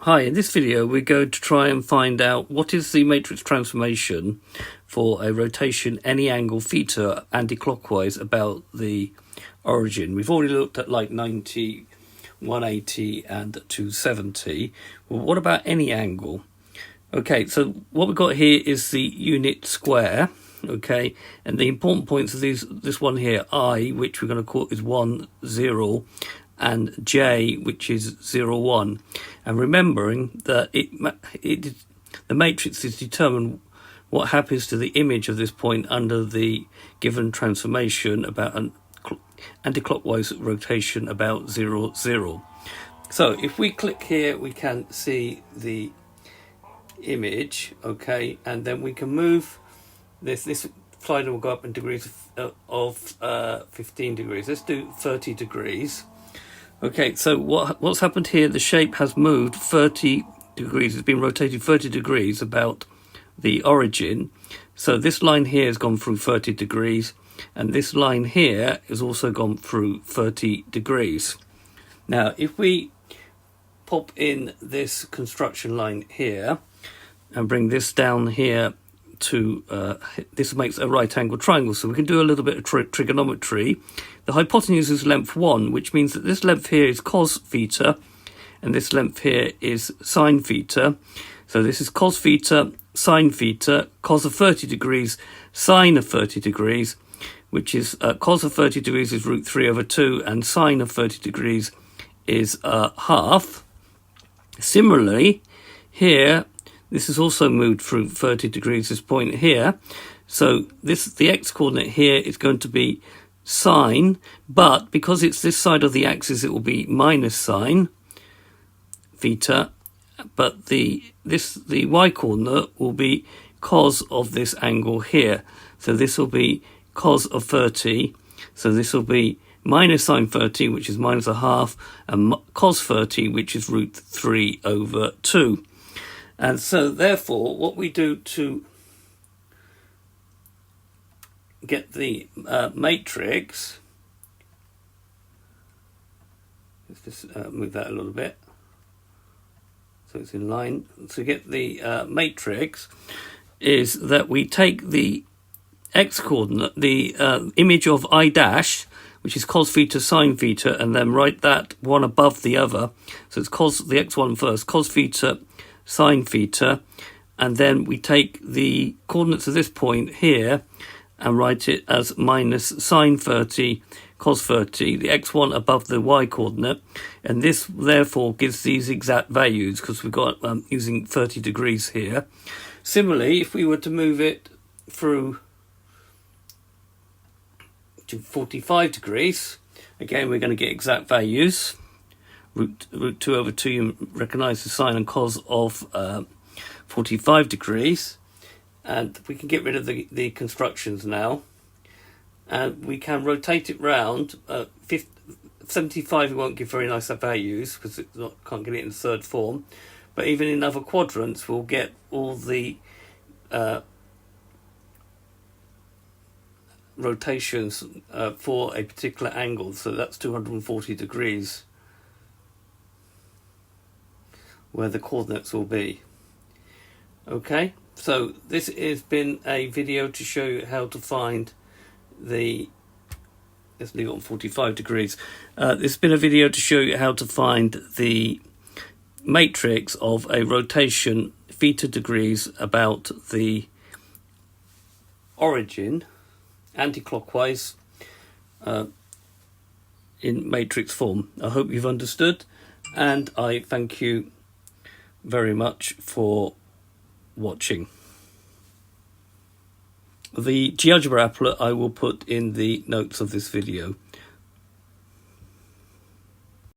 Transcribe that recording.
Hi, in this video we're going to try and find out what is the matrix transformation for a rotation any angle theta anti-clockwise about the origin. We've already looked at like 90, 180 and 270. Well, what about any angle? Okay, so what we've got here is the unit square, okay, and the important points of this one here, I, which we're going to call is 1, 0, and J, which is 0, 1. And remembering that the matrix is determined what happens to the image of this point under the given transformation about an anti-clockwise rotation about 0, 0. So if we click here, we can see the image, okay, and then we can move this slider will go up in degrees of 15 degrees. Let's do 30 degrees. Okay, so what's happened here, the shape has moved 30 degrees, it's been rotated 30 degrees about the origin. So this line here has gone through 30 degrees, and this line here has also gone through 30 degrees. Now, if we pop in this construction line here, and bring this down here to, this makes a right angle triangle, so we can do a little bit of trigonometry. The hypotenuse is length 1, which means that this length here is cos theta, and this length here is sine theta. So this is cos theta, sine theta, cos of 30 degrees, sine of 30 degrees, which is cos of 30 degrees is root 3 over 2, and sine of 30 degrees is half. Similarly, here, this is also moved through 30 degrees, this point here. So the x-coordinate here is going to be sine, but because it's this side of the axis, it will be minus sine theta, but the y-coordinate will be cos of this angle here. So this will be cos of 30, so this will be minus sine 30, which is minus a half, and cos 30, which is root 3 over 2. And so, therefore, what we do to get the matrix, let's just move that a little bit so it's in line. To get the matrix is that we take the x-coordinate, the image of I dash, which is cos theta, sine theta, and then write that one above the other. So it's cos, the x1 first, cos theta, sine theta, and then we take the coordinates of this point here and write it as minus sine 30 cos 30, the x1 above the y coordinate, and this therefore gives these exact values because we've got using 30 degrees here. Similarly, if we were to move it through to 45 degrees, again we're going to get exact values. Root 2 over 2, you recognise the sine and cos of 45 degrees. And we can get rid of the constructions now. And we can rotate it round. 75 we won't give very nice values because it can't get it in third form. But even in other quadrants, we'll get all the rotations for a particular angle. So that's 240 degrees. Where the coordinates will be. Okay, so this has been a video to show you how to find the, let's leave it on 45 degrees. This has been a video to show you how to find the matrix of a rotation theta degrees about the origin anti-clockwise in matrix form. I hope you've understood, and I thank you very much for watching. The GeoGebra applet I will put in the notes of this video.